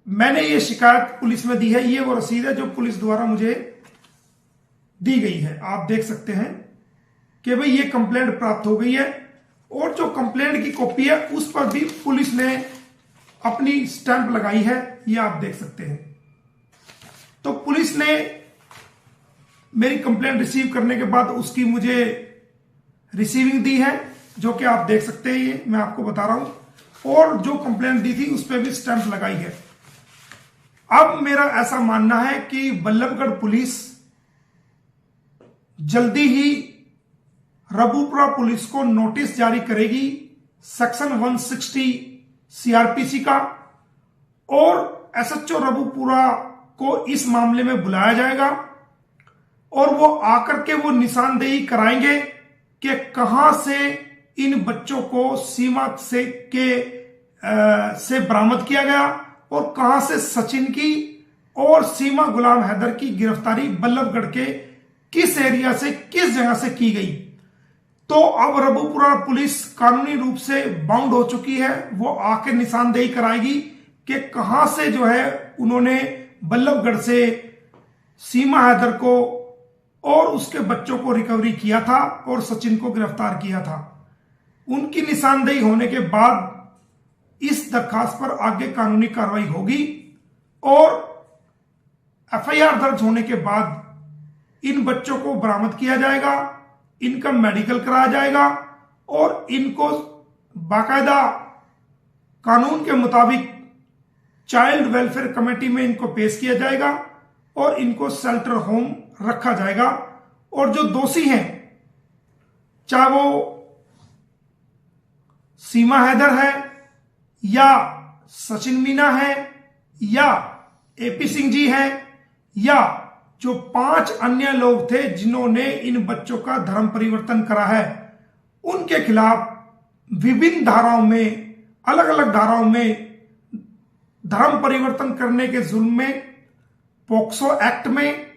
मैंने ये शिकायत पुलिस में दी है। ये वो रसीद है जो पुलिस द्वारा मुझे दी गई है। आप देख सकते हैं कि भाई ये कंप्लेंट प्राप्त हो गई है और जो कंप्लेंट की कॉपी है उस पर भी पुलिस ने अपनी स्टैंप लगाई है। ये आप देख सकते हैं। तो पुलिस ने मेरी कंप्लेंट रिसीव करने के बाद उसकी मुझे रिसीविंग दी है, जो कि आप देख सकते हैं। ये मैं आपको बता रहा हूं। और जो कंप्लेंट दी थी उस पर भी स्टैंप लगाई है। अब मेरा ऐसा मानना है कि बल्लभगढ़ पुलिस जल्दी ही रबूपुरा पुलिस को नोटिस जारी करेगी सेक्शन 160 सीआरपीसी का, और एसएचओ रबूपुरा को इस मामले में बुलाया जाएगा और वो आकर के वो निशानदेही कराएंगे कि कहां से इन बच्चों को सीमा से बरामद किया गया और कहां से सचिन की और सीमा गुलाम हैदर की गिरफ्तारी बल्लभगढ़ के किस एरिया से, किस जगह से की गई। तो अब रबूपुरा पुलिस कानूनी रूप से बाउंड हो चुकी है। वो आके निशानदेही कराएगी कि कहां से जो है उन्होंने बल्लभगढ़ से सीमा हैदर को और उसके बच्चों को रिकवरी किया था और सचिन को गिरफ्तार किया था। उनकी निशानदेही होने के बाद इस दरखास्त पर आगे कानूनी कार्रवाई होगी और एफआईआर दर्ज होने के बाद इन बच्चों को बरामद किया जाएगा, इनका मेडिकल कराया जाएगा और इनको बाकायदा कानून के मुताबिक चाइल्ड वेलफेयर कमेटी में इनको पेश किया जाएगा और इनको शेल्टर होम रखा जाएगा। और जो दोषी हैं, चाहे वो सीमा हैदर है या सचिन मीना है या एपी सिंह जी है या जो 5 अन्य लोग थे जिन्होंने इन बच्चों का धर्म परिवर्तन करा है, उनके खिलाफ विभिन्न धाराओं में, अलग अलग धाराओं में धर्म परिवर्तन करने के जुल्म में, पोक्सो एक्ट में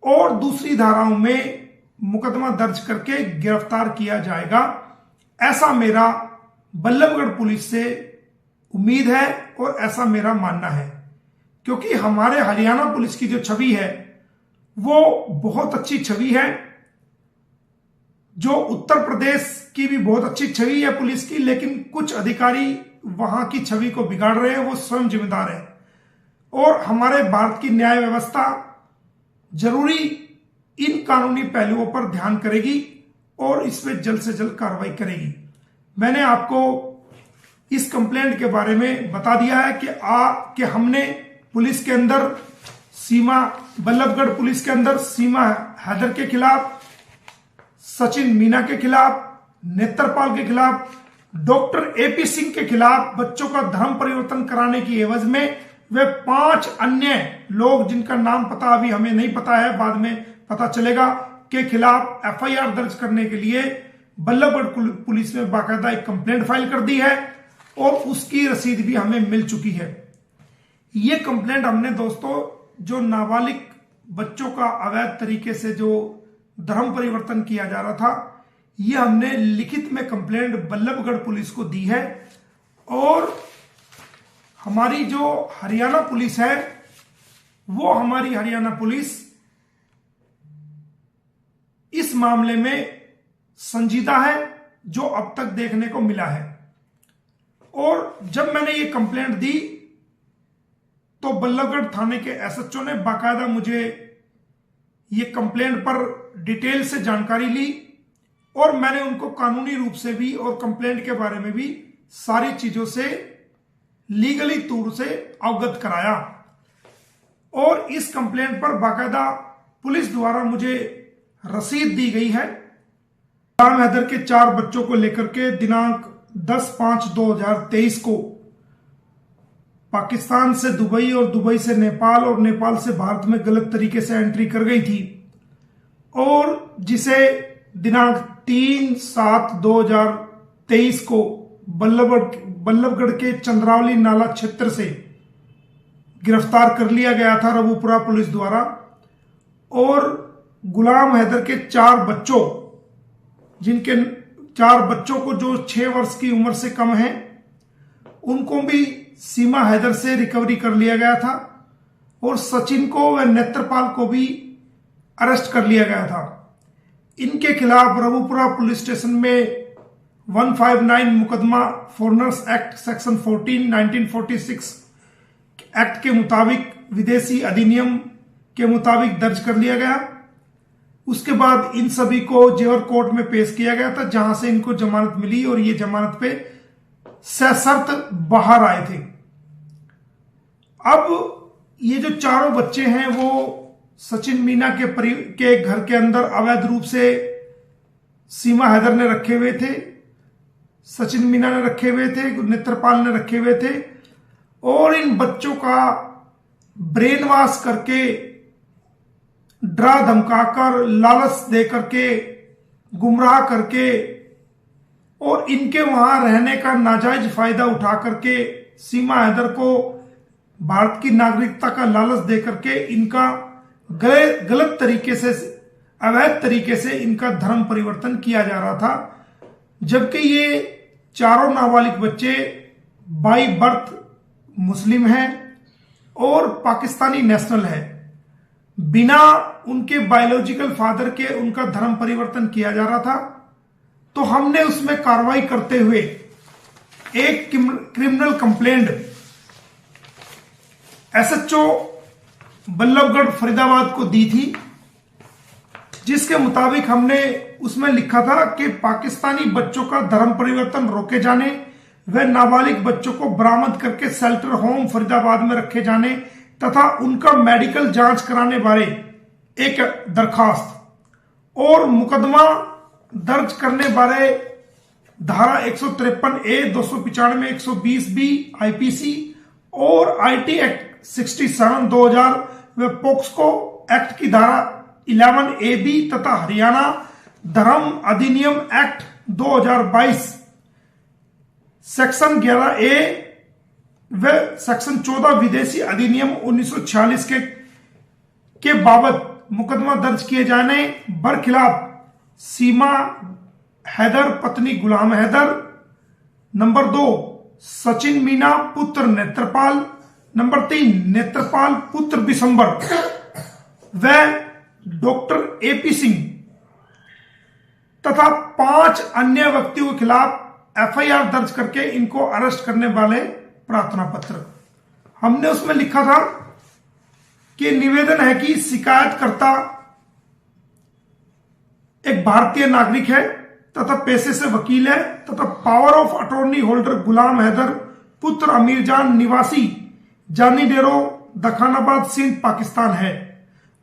और दूसरी धाराओं में मुकदमा दर्ज करके गिरफ्तार किया जाएगा। ऐसा मेरा बल्लभगढ़ पुलिस से उम्मीद है और ऐसा मेरा मानना है, क्योंकि हमारे हरियाणा पुलिस की जो छवि है वो बहुत अच्छी छवि है। जो उत्तर प्रदेश की भी बहुत अच्छी छवि है पुलिस की, लेकिन कुछ अधिकारी वहां की छवि को बिगाड़ रहे हैं, वो स्वयं जिम्मेदार है। और हमारे भारत की न्याय व्यवस्था जरूरी इन कानूनी पहलुओं पर ध्यान करेगी और इस पर जल्द से जल्द कार्रवाई करेगी। मैंने आपको इस कंप्लेंट के बारे में बता दिया है कि हमने पुलिस के अंदर बल्लभगढ़ पुलिस के अंदर सीमा हैदर के खिलाफ, सचिन मीना के खिलाफ, नेत्रपाल के खिलाफ, डॉक्टर एपी सिंह के खिलाफ बच्चों का धर्म परिवर्तन कराने की एवज में वे 5 अन्य लोग जिनका नाम पता अभी हमें नहीं पता है, बाद में पता चलेगा, के खिलाफ एफआईआर दर्ज करने के लिए बल्लभगढ़ पुलिस ने बाकायदा एक कंप्लेंट फाइल कर दी है और उसकी रसीद भी हमें मिल चुकी है। ये कंप्लेंट हमने दोस्तों जो नाबालिग बच्चों का अवैध तरीके से जो धर्म परिवर्तन किया जा रहा था, ये हमने लिखित में कंप्लेंट बल्लभगढ़ पुलिस को दी है। और हमारी जो हरियाणा पुलिस है, वो हमारी हरियाणा पुलिस इस मामले में संजीदा है, जो अब तक देखने को मिला है। और जब मैंने ये कंप्लेंट दी तो बल्लभगढ़ थाने के एसएचओ ने बाकायदा मुझे ये कंप्लेंट पर डिटेल से जानकारी ली और मैंने उनको कानूनी रूप से भी और कंप्लेंट के बारे में भी सारी चीजों से लीगली तौर से अवगत कराया। और इस कंप्लेंट पर बाकायदा पुलिस द्वारा मुझे रसीद दी गई है। गुलाम हैदर के 4 बच्चों को लेकर के दिनांक 10/5/2023 को पाकिस्तान से दुबई और दुबई से नेपाल और नेपाल से भारत में गलत तरीके से एंट्री कर गई थी और जिसे दिनांक 3/7/2023 को बल्लभगढ़ के चंद्रावली नाला क्षेत्र से गिरफ्तार कर लिया गया था रबूपुरा पुलिस द्वारा। और गुलाम हैदर के 4 बच्चों, को जो 6 वर्ष की उम्र से कम है, उनको भी सीमा हैदर से रिकवरी कर लिया गया था और सचिन को व नेत्रपाल को भी अरेस्ट कर लिया गया था। इनके खिलाफ रबुपुरा पुलिस स्टेशन में 159 मुकदमा फॉरेनर्स एक्ट सेक्शन 14 1946 एक्ट के मुताबिक, विदेशी अधिनियम के मुताबिक दर्ज कर लिया गया। उसके बाद इन सभी को जेवर कोर्ट में पेश किया गया था, जहां से इनको जमानत मिली और ये जमानत पे सशर्त बाहर आए थे। अब ये जो चारों बच्चे हैं वो सचिन मीना के घर के अंदर अवैध रूप से सीमा हैदर ने रखे हुए थे, सचिन मीना ने रखे हुए थे, नेत्रपाल ने रखे हुए थे और इन बच्चों का ब्रेन वॉश करके, डरा धमकाकर, लालच दे करके, गुमराह करके और इनके वहां रहने का नाजायज फायदा उठा करके सीमा हैदर को भारत की नागरिकता का लालच दे करके इनका गलत तरीके से, अवैध तरीके से इनका धर्म परिवर्तन किया जा रहा था। जबकि ये चारों नाबालिग बच्चे बाई बर्थ मुस्लिम हैं और पाकिस्तानी नेशनल है। बिना उनके बायोलॉजिकल फादर के उनका धर्म परिवर्तन किया जा रहा था। तो हमने उसमें कार्रवाई करते हुए एक criminal complaint SHO Ballabhgarh Faridabad को दी थी, जिसके मुताबिक हमने उसमें लिखा था कि पाकिस्तानी बच्चों का धर्म परिवर्तन रोके जाने व नाबालिग बच्चों को बरामद करके शेल्टर होम फरीदाबाद में रखे जाने तथा उनका मेडिकल जांच कराने बारे एक दरखास्त और मुकदमा दर्ज करने बारे धारा 153A 295 120B आईपीसी और आईटी एक्ट 67 2000 व पोक्सको एक्ट की धारा 11AB तथा हरियाणा धर्म अधिनियम एक्ट 2022 सेक्शन 11A व सेक्शन 14 विदेशी अधिनियम 1946 के बाबत मुकदमा दर्ज किए जाने बरखिलाफ सीमा हैदर पत्नी गुलाम हैदर, नंबर 2 सचिन मीना पुत्र नेत्रपाल, नंबर 3 नेत्रपाल पुत्र बिशंबर व डॉक्टर एपी सिंह तथा 5 अन्य व्यक्तियों के खिलाफ एफआईआर दर्ज करके इनको अरेस्ट करने वाले प्रार्थना पत्र। हमने उसमें लिखा था कि निवेदन है कि शिकायतकर्ता एक भारतीय नागरिक है तथा पेशे से वकील है तथा पावर ऑफ अटॉर्नी होल्डर गुलाम हैदर पुत्र अमीर जान निवासी जानी डेरो दखानाबाद सिंध पाकिस्तान है।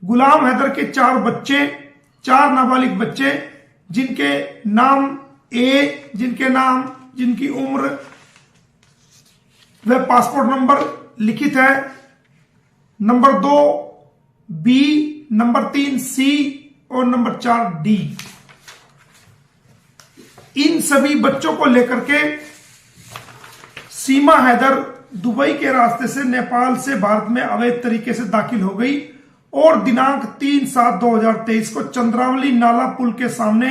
गुलाम हैदर के 4 बच्चे, 4 नाबालिग बच्चे जिनके नाम जिनकी उम्र व पासपोर्ट नंबर लिखित है, नंबर 2 बी, नंबर 3 सी और नंबर 4 डी। इन सभी बच्चों को लेकर के सीमा हैदर दुबई के रास्ते से नेपाल से भारत में अवैध तरीके से दाखिल हो गई और दिनांक 3/7/2023 को चंद्रावली नाला पुल के सामने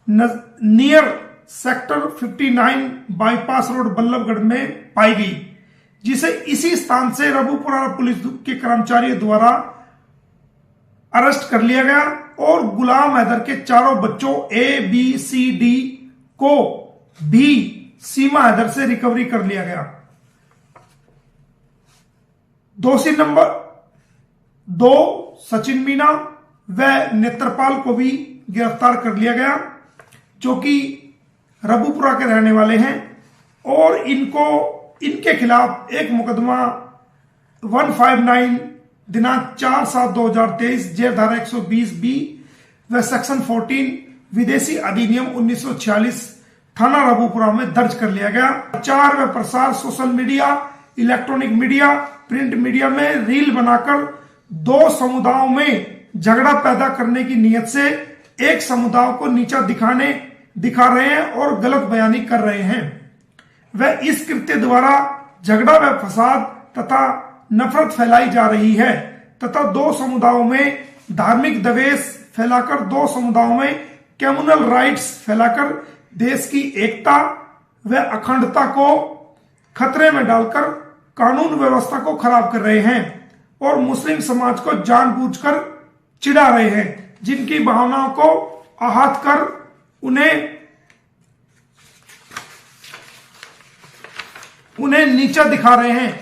near sector 59 bypass road Ballabhgarh में पाई गई, जिसे इसी स्थान से रबुपुरा पुलिस के कर्मचारियों द्वारा अरेस्ट कर लिया गया और गुलाम हैदर के चारों बच्चों ए बी सी डी को भी सीमा हैदर से रिकवरी कर लिया गया। दोषी नंबर 2 सचिन मीना व नेत्रपाल को भी गिरफ्तार कर लिया गया, जो कि रबुपुरा के रहने वाले हैं और इनके खिलाफ एक मुकदमा 159 दिनांक 4/7/2023 जेल धारा 120B व सेक्शन 14 विदेशी अधिनियम 1946 थाना रबुपुरा में दर्ज कर लिया गया। प्रचार व प्रसार social media, electronic media, print media में रील बनाकर 2 समुदायों में झगड़ा पैदा करने की नियत से एक समुदाय को नीचा दिखा रहे हैं और गलत बयानी कर रहे हैं। वह इस कृत्य द्वारा झगड़ा व फसाद तथा नफरत फैलाई जा रही है तथा 2 समुदायों में धार्मिक द्वेष फैलाकर 2 समुदायों में कम्युनल राइट्स फैलाकर देश की एकता व अखंडता को खतरे में डालकर कानून व्यवस्था को खराब कर रहे हैं और मुस्लिम समाज को जानबूझकर चिढ़ा रहे हैं, जिनकी भावनाओं को आहत कर उन्हें नीचा दिखा रहे हैं।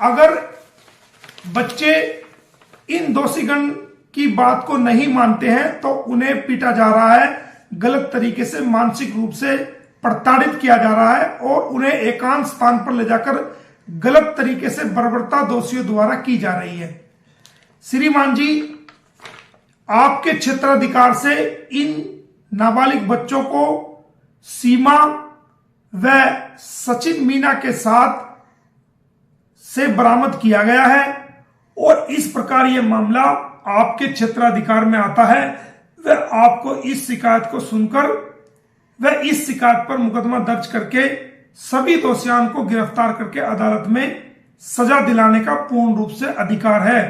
अगर बच्चे इन दोषीगण की बात को नहीं मानते हैं तो उन्हें पीटा जा रहा है, गलत तरीके से मानसिक रूप से प्रताड़ित किया जा रहा है और उन्हें एकांत स्थान पर ले जाकर गलत तरीके से बर्बरता दोषियों द्वारा की जा रही है। श्रीमान जी, आपके क्षेत्राधिकार से इन नाबालिग बच्चों को सीमा व सचिन मीना के साथ से बरामद किया गया है और इस प्रकार यह मामला आपके क्षेत्राधिकार में आता है। वह आपको इस शिकायत को सुनकर वह इस शिकायत पर मुकदमा दर्ज करके सभी दोषियों को गिरफ्तार करके अदालत में सजा दिलाने का पूर्ण रूप से अधिकार है।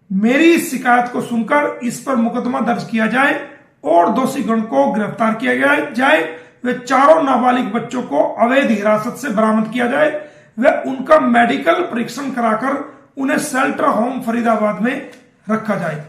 मेरी इस शिकायत को सुनकर इस पर मुकदमा दर्ज किया जाए और दोषी गण को गिरफ्तार किया जाए। वे चारों नाबालिग बच्चों को अवैध हिरासत से बरामद किया जाए। वे उनका मेडिकल परीक्षण कराकर उन्हें शेल्टर होम फरीदाबाद में रखा जाए।